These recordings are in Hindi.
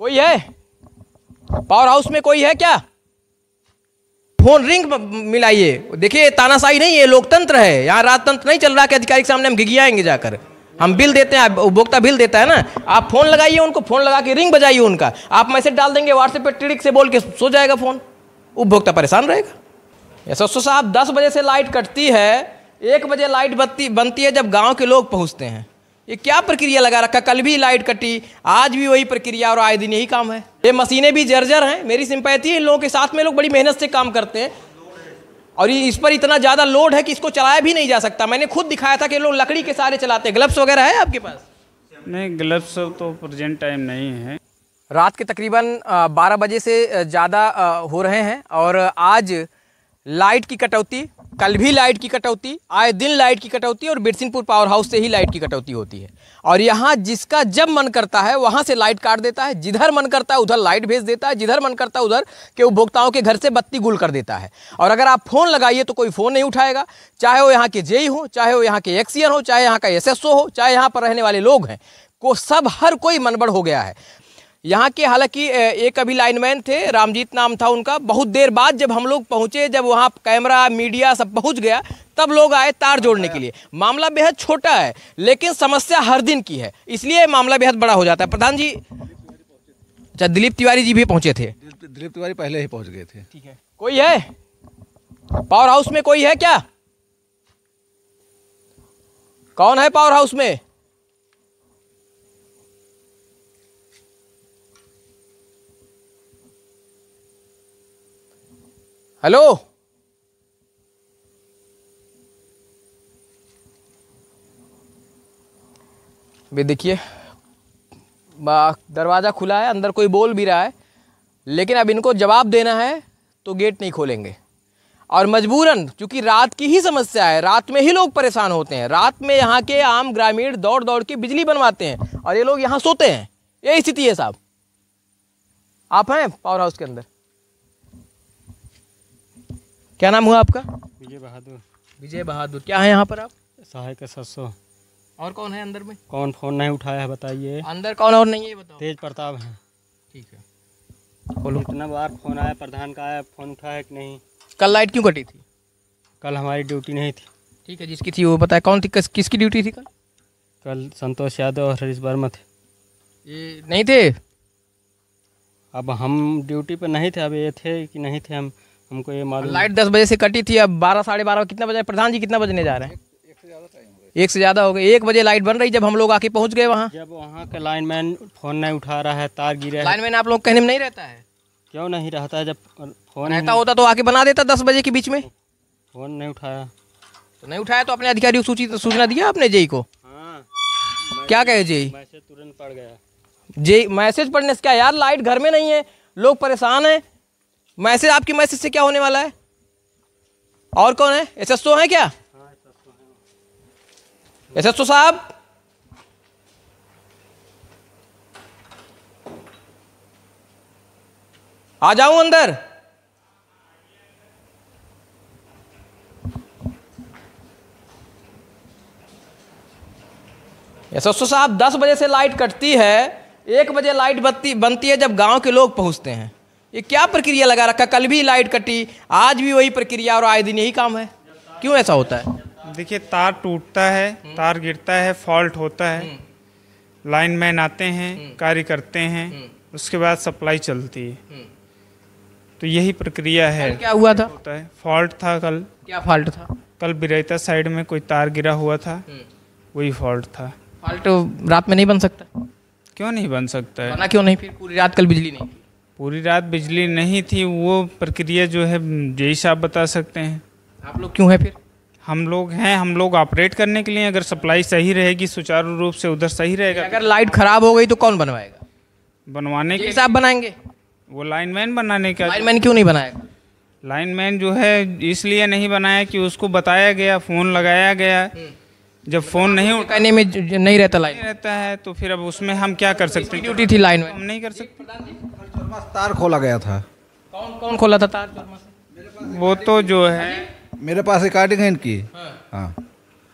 कोई है पावर हाउस में? कोई है क्या? फोन रिंग मिलाइए। देखिए तानाशाही नहीं है, लोकतंत्र है, यहाँ राजतंत्र नहीं चल रहा कि अधिकारी के सामने हम घिघियाएंगे जाकर। हम बिल देते हैं, उपभोक्ता बिल देता है ना। आप फोन लगाइए उनको, फोन लगा के रिंग बजाइए उनका। आप मैसेज डाल देंगे व्हाट्सएप पे, टिड़िक से बोल के सो जाएगा फोन, उपभोक्ता परेशान रहेगा। एसएसओ साहब 10 बजे से लाइट कटती है, 1 बजे लाइट बनती है जब गाँव के लोग पहुँचते हैं। ये क्या प्रक्रिया लगा रखा? कल भी लाइट कटी, आज भी वही प्रक्रिया और आए दिन यही काम है। ये मशीनें भी जर्जर हैं। मेरी सिंपैथी है इन लोगों के साथ में, लोग बड़ी मेहनत से काम करते हैं और इस पर इतना ज़्यादा लोड है कि इसको चलाया भी नहीं जा सकता। मैंने खुद दिखाया था कि लोग लकड़ी के सहारे चलाते हैं। ग्लव्स वगैरह है आपके पास? नहीं, ग्लव्स तो प्रेजेंट टाइम नहीं है। रात के तकरीबन 12 बजे से ज़्यादा हो रहे हैं और आज लाइट की कटौती, कल भी लाइट की कटौती, आए दिन लाइट की कटौती और बिरसिंहपुर पावर हाउस से ही लाइट की कटौती होती है। और यहाँ जिसका जब मन करता है वहाँ से लाइट काट देता है, जिधर मन करता है उधर लाइट भेज देता है, जिधर मन करता है उधर के उपभोक्ताओं के घर से बत्ती गुल कर देता है। और अगर आप फ़ोन लगाइए तो कोई फ़ोन नहीं उठाएगा, चाहे वो यहाँ के जेई हो, चाहे वो यहाँ के एक्सीएन हो, चाहे यहाँ का एसएसओ हो, चाहे यहाँ पर रहने वाले लोग हैं, को सब हर कोई मनबड़ हो गया है यहाँ के। हालांकि एक अभी लाइनमैन थे, रामजीत नाम था उनका। बहुत देर बाद जब हम लोग पहुँचे, जब वहाँ कैमरा मीडिया सब पहुँच गया, तब लोग आए तार जोड़ने के लिए। मामला बेहद छोटा है लेकिन समस्या हर दिन की है, इसलिए मामला बेहद बड़ा हो जाता है। प्रधान जी, अच्छा दिलीप तिवारी जी भी पहुँचे थे? दिलीप तिवारी पहले ही पहुँच गए थे। ठीक है, कोई है पावर हाउस में? कोई है क्या? कौन है पावर हाउस में? हेलो, वे देखिए दरवाज़ा खुला है, अंदर कोई बोल भी रहा है, लेकिन अब इनको जवाब देना है तो गेट नहीं खोलेंगे। और मजबूरन, क्योंकि रात की ही समस्या है, रात में ही लोग परेशान होते हैं। रात में यहाँ के आम ग्रामीण दौड़ दौड़ के बिजली बनवाते हैं और ये लोग यहाँ सोते हैं। यही स्थिति है साहब। आप हैं पावर हाउस के अंदर? क्या नाम हुआ आपका? विजय बहादुर। विजय बहादुर, क्या है यहाँ पर आप? सहायक एसएसओ। और कौन है अंदर में? कौन फ़ोन नहीं उठाया है बताइए? अंदर कौन और नहीं है बताओ? तेज प्रताप है। ठीक है, बोलो। कितना बार फ़ोन आया, प्रधान का आया, फ़ोन उठाया कि नहीं? कल लाइट क्यों कटी थी? कल हमारी ड्यूटी नहीं थी। ठीक है, जिसकी थी वो बताए। कौन थी, किसकी ड्यूटी थी कल? कल संतोष यादव और हरीश वर्मा थे। ये नहीं थे? अब हम ड्यूटी पर नहीं थे, अब ये थे कि नहीं थे हमको ये मालूम। लाइट 10 बजे से कटी थी, अब 12 साढ़े 12 कितना बजे? प्रधान जी कितना बजने जा रहे हैं? 1 से ज़्यादा हो गए। 1 बजे लाइट बन रही जब हम लोग आके पहुंच गए वहाँ। जब वहाँ का लाइनमैन फ़ोन नहीं उठा रहा है, तार गिरे। लाइनमैन आप लोग कहने में नहीं रहता है? क्यों नहीं रहता है? जब फ़ोन रहता होता तो आके बना देता 10 बजे के बीच में। फ़ोन नहीं उठाया तो नहीं उठाया तो अपने अधिकारियों को सूचना दिया आपने जेई को? हाँ, क्या कहे जेई? मैसेज तुरंत पड़ गया। जेई मैसेज पढ़ने से क्या यार, लाइट घर में नहीं है, लोग परेशान हैं। मैसेज, आपकी मैसेज से क्या होने वाला है? और कौन है? एसएसओ है क्या? एसएसओ साहब, आ जाऊं अंदर? एसएसओ साहब 10 बजे से लाइट कटती है, 1 बजे लाइट बनती है जब गांव के लोग पहुंचते हैं। ये क्या प्रक्रिया लगा रखा? कल भी लाइट कटी, आज भी वही प्रक्रिया और आए दिन यही काम है। क्यों ऐसा होता है? देखिए, तार टूटता है, तार गिरता है, फॉल्ट होता है, लाइनमैन आते हैं, कार्य करते हैं, उसके बाद सप्लाई चलती है। तो यही प्रक्रिया है। क्या हुआ था? होता है, फॉल्ट था कल। क्या फॉल्ट था? कल बिरैता साइड में कोई तार गिरा हुआ था, वही फॉल्ट था। फॉल्ट रात में नहीं बन सकता? क्यों नहीं बन सकता है? बना क्यों नहीं फिर? पूरी रात कल बिजली नहीं थी। पूरी रात बिजली नहीं थी, वो प्रक्रिया जो है जेई साहब बता सकते हैं। आप लोग क्यों हैं फिर? हम लोग हैं, हम लोग ऑपरेट करने के लिए। अगर सप्लाई सही रहेगी, सुचारू रूप से उधर सही रहेगा। अगर लाइट खराब हो गई तो कौन बनवाएगा? बनवाने के साहब बनाएंगे। वो लाइनमैन बनाने का। लाइनमैन क्यों नहीं बनाएगा? लाइनमैन जो है इसलिए नहीं बनाया कि उसको बताया गया, फ़ोन लगाया गया। जब फ़ोन नहीं कहने में नहीं रहता, लाइन रहता है तो फिर अब उसमें हम क्या कर सकते हैं? ड्यूटी थी लाइनमैन, हम नहीं कर सकते। तार खोला गया था। कौन कौन खोला था तार? वो तो जो है मेरे पास रिकॉर्डिंग है इनकी। हाँ।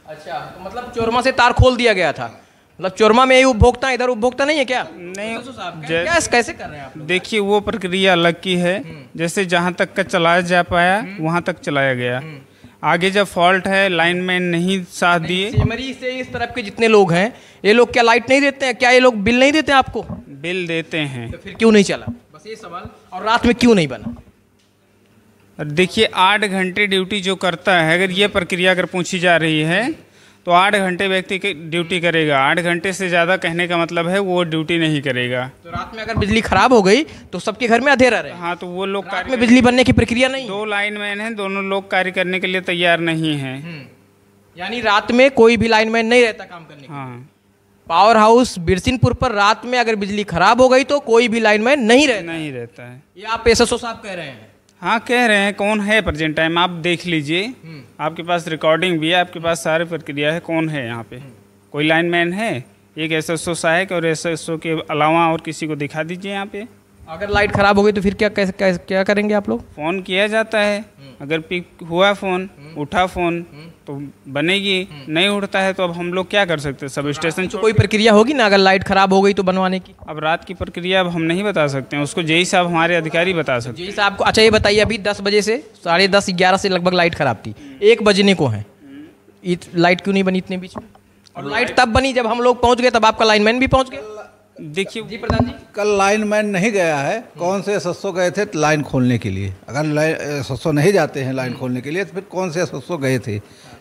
अच्छा, तो मतलब चोरमा से तार खोल दिया गया था। मतलब चोरमा में ही उपभोक्ता, इधर उपभोक्ता नहीं है क्या? नहीं, क्या कैसे कर रहे हैं आप? देखिए वो प्रक्रिया अलग की है। जैसे जहाँ तक का चलाया जा पाया वहाँ तक चलाया गया। आगे जब फॉल्ट है, लाइनमैन नहीं साथ दिए। सेमरी से इस तरफ के जितने लोग हैं, ये लोग क्या लाइट नहीं देते हैं? क्या ये लोग बिल नहीं देते हैं आपको? बिल देते हैं। तो फिर क्यों नहीं चला? बस ये सवाल। और रात में क्यों नहीं बना? देखिए 8 घंटे ड्यूटी जो करता है, अगर ये प्रक्रिया अगर पूछी जा रही है तो 8 घंटे व्यक्ति की ड्यूटी करेगा। 8 घंटे से ज़्यादा कहने का मतलब है वो ड्यूटी नहीं करेगा। तो रात में अगर बिजली खराब हो गई तो सबके घर में अंधेरा रहे। हाँ, तो वो लोग रात में बिजली बनने की प्रक्रिया नहीं। 2 लाइनमैन हैं, दोनों लोग कार्य करने के लिए तैयार नहीं हैं। यानी रात में कोई भी लाइनमैन नहीं रहता काम करने के लिए। हाँ, पावर हाउस बिरसिनपुर पर रात में अगर बिजली खराब हो गई तो कोई भी लाइनमैन नहीं रहता है। ये आप एसएसओ साहब कह रहे हैं? हाँ, कह रहे हैं। कौन है प्रेजेंट टाइम आप देख लीजिए, आपके पास रिकॉर्डिंग भी है, आपके पास सारी प्रक्रिया है। कौन है यहाँ पे? कोई लाइनमैन है? एक एसएसओ सहायक और एसएसओ के अलावा और किसी को दिखा दीजिए यहाँ पे। अगर लाइट खराब हो गई तो फिर क्या करेंगे आप लोग? फ़ोन किया जाता है। अगर पिक हुआ फ़ोन, उठा फ़ोन तो बनेगी, नहीं उठता है तो अब हम लोग क्या कर सकते हैं? सब स्टेशन कोई प्रक्रिया होगी ना अगर लाइट खराब हो गई तो बनवाने की? अब रात की प्रक्रिया अब हम नहीं बता सकते हैं, उसको जेई साहब हमारे अधिकारी बता सकते हैं। जी साहब को। अच्छा ये बताइए, अभी 10 बजे से 10:30 11 से लगभग लाइट खराब थी, 1 बजने को है, लाइट क्यों नहीं बनी इतने बीच में? और लाइट तब बनी जब हम लोग पहुंच गए, तब आपका लाइनमैन भी पहुंच गया। देखिए जी प्रधान जी, कल लाइनमैन नहीं गया है। कौन से एसएसओ गए थे लाइन खोलने के लिए? अगर एसएसओ नहीं जाते हैं लाइन खोलने के लिए तो फिर कौन से एसएसओ गए थे?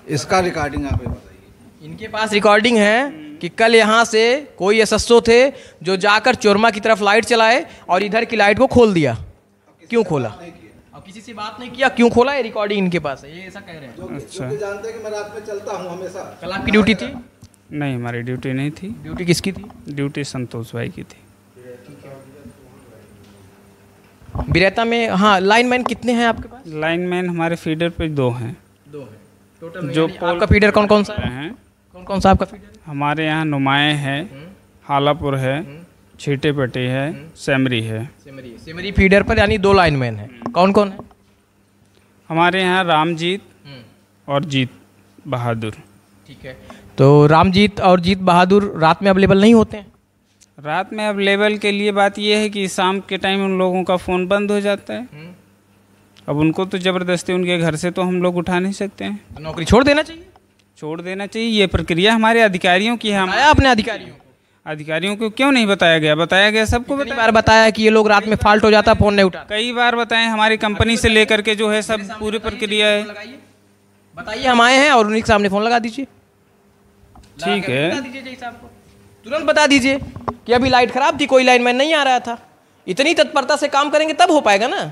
इसका रिकॉर्डिंग आप बताइए। इनके पास रिकॉर्डिंग है कि कल यहाँ से कोई एसएसओ थे जो जाकर चोरमा की तरफ लाइट चलाए और इधर की लाइट को खोल दिया। क्यों खोला? और किसी से बात नहीं किया, क्यों खोला? ये रिकॉर्डिंग इनके पास है, ये ऐसा कह रहे हैं। अच्छा, जानते हैं कि मैं रात में चलता हूँ हमेशा। कल आपकी ड्यूटी थी? नहीं, हमारी ड्यूटी नहीं थी। ड्यूटी किसकी थी? ड्यूटी संतोष भाई की थी। बिरेता में। हाँ, लाइनमैन कितने हैं आपके पास? लाइनमैन हमारे फीडर पे 2 हैं। 2 हैं टोटल। जो आपका फीडर कौन कौन सा है? कौन कौन सा आपका फीडर? हमारे यहाँ नुमाएँ है, हालापुर है, छीटेपट्टी है, सेमरी है। सेमरी फीडर पर यानी 2 लाइनमैन हैं। कौन कौन है? हमारे यहाँ रामजीत और जीत बहादुर। ठीक है, तो रामजीत और जीत बहादुर रात में अवेलेबल नहीं होते हैं? रात में अवेलेबल के लिए बात यह है कि शाम के टाइम उन लोगों का फ़ोन बंद हो जाता है। अब उनको तो ज़बरदस्ती उनके घर से तो हम लोग उठा नहीं सकते हैं। तो नौकरी छोड़ देना चाहिए। छोड़ देना चाहिए। ये प्रक्रिया हमारे अधिकारियों की है। बताया आपने अधिकारियों को क्यों नहीं बताया गया? बताया गया, सबको कितनी बार बताया कि ये लोग रात में फॉल्ट हो जाता, फ़ोन नहीं उठा? कई बार बताएं। हमारी कंपनी से लेकर के जो है सब पूरी प्रक्रिया है। बताइए, हम आए हैं और उन्हीं के सामने फ़ोन लगा दीजिए। ठीक है, बता दीजिए जय साहब को, तुरंत बता दीजिए कि अभी लाइट खराब थी, कोई लाइनमैन नहीं आ रहा था। इतनी तत्परता से काम करेंगे तब हो पाएगा ना।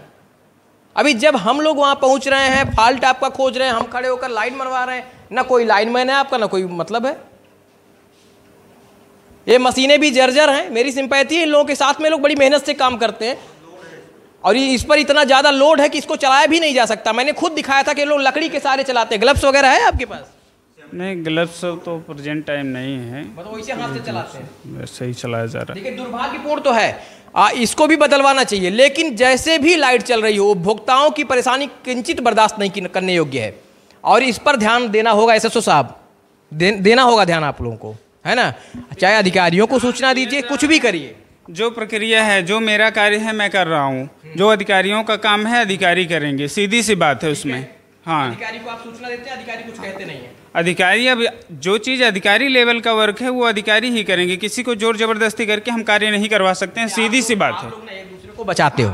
अभी जब हम लोग वहाँ पहुँच रहे हैं, फॉल्ट आपका खोज रहे हैं, हम खड़े होकर लाइन मरवा रहे हैं, ना कोई लाइनमैन है आपका, ना कोई मतलब है। ये मशीनें भी जर्जर हैं। मेरी सिंपैथी है इन लोगों के साथ में, लोग बड़ी मेहनत से काम करते हैं और इस पर इतना ज़्यादा लोड है कि इसको चलाया भी नहीं जा सकता। मैंने खुद दिखाया था कि लोग लकड़ी के सारे चलाते हैं। ग्लव्स वगैरह है आपके पास? नहीं, ग्लव्स तो प्रेजेंट टाइम नहीं है, मतलब वैसे हाथ से चलाते हैं। वैसे ही चलाया जा रहा है। देखिए दुर्भाग्यपूर्ण तो है, इसको भी बदलवाना चाहिए। लेकिन जैसे भी लाइट चल रही हो, उपभोक्ताओं की परेशानी किंचित बर्दाश्त नहीं करने योग्य है और इस पर ध्यान देना होगा। एसएसओ साहब, देना होगा ध्यान आप लोगों को, है ना। चाहे अधिकारियों को सूचना दीजिए, कुछ भी करिए। जो प्रक्रिया है, जो मेरा कार्य है मैं कर रहा हूँ। जो अधिकारियों का काम है अधिकारी करेंगे, सीधी सी बात है उसमें। हाँ, अधिकारी को आप सूचना देते हैं, अधिकारी कुछ कहते नहीं है। अधिकारी, अब जो चीज़ अधिकारी लेवल का वर्क है वो अधिकारी ही करेंगे। किसी को जोर जबरदस्ती करके हम कार्य नहीं करवा सकते हैं, सीधी सी बात है। आप लोग एक दूसरे को बचाते हो,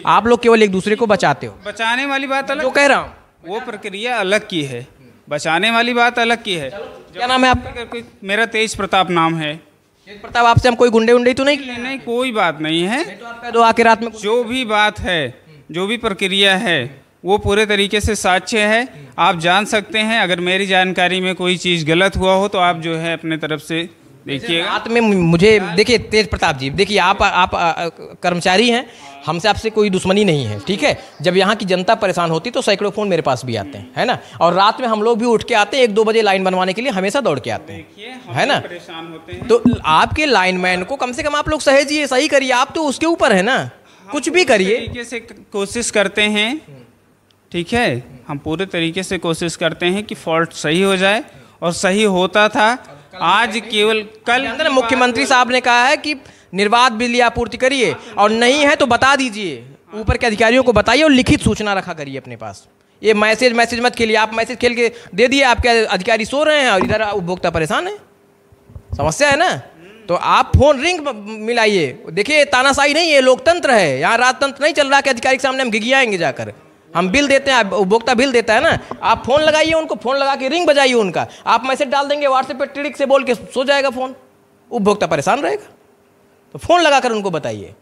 आप लोग केवल एक दूसरे को बचाते हो। बचाने वाली बात अलग, जो कह रहा हूँ वो प्रक्रिया अलग की है, बचाने वाली बात अलग की है। क्या नाम है आपका? मेरा तेज प्रताप नाम है। तेज प्रताप, आपसे हम कोई गुंडे उंडे तो नहीं किए? नहीं, कोई बात नहीं है। तो आप कह दो आके रात में। जो भी बात है, जो भी प्रक्रिया है वो पूरे तरीके से साक्ष्य है, आप जान सकते हैं। अगर मेरी जानकारी में कोई चीज़ गलत हुआ हो तो आप जो है अपने तरफ से देखिएगा। रात में मुझे देखिए तेज प्रताप जी, देखिए आप कर्मचारी हैं, हमसे आपसे कोई दुश्मनी नहीं है, ठीक है। जब यहाँ की जनता परेशान होती तो सैकड़ों फ़ोन मेरे पास भी आते हैं, है ना। और रात में हम लोग भी उठ के आते हैं, 1-2 बजे लाइन बनवाने के लिए हमेशा दौड़ के आते हैं, है ना। परेशान होते हैं तो आपके लाइनमैन को कम से कम आप लोग सहेजिए, सही करिए। आप तो उसके ऊपर है ना, कुछ भी करिए। तरीके से कोशिश करते हैं, ठीक है। हम पूरे तरीके से कोशिश करते हैं कि फॉल्ट सही हो जाए और सही होता था। आज केवल कल अंदर मुख्यमंत्री साहब ने कहा है कि निर्बाध बिजली आपूर्ति करिए, और नहीं है तो बता दीजिए, ऊपर के अधिकारियों को बताइए और लिखित सूचना रखा करिए अपने पास। ये मैसेज मत खेलिए। आप मैसेज खेल के दे दिए, आपके अधिकारी सो रहे हैं और इधर उपभोक्ता परेशान है। समस्या है ना। तो आप फोन रिंग मिलाइए। देखिए तानाशाही नहीं है, लोकतंत्र है। यहाँ राजतंत्र नहीं चल रहा कि अधिकारी के सामने हम घिघियाएंगे जाकर। हम बिल देते हैं, उपभोक्ता बिल देता है ना। आप फोन लगाइए उनको, फोन लगा के रिंग बजाइए उनका। आप मैसेज डाल देंगे व्हाट्सएप पे, टिड़िक से बोल के सो जाएगा फोन, उपभोक्ता परेशान रहेगा। तो फोन लगाकर उनको बताइए।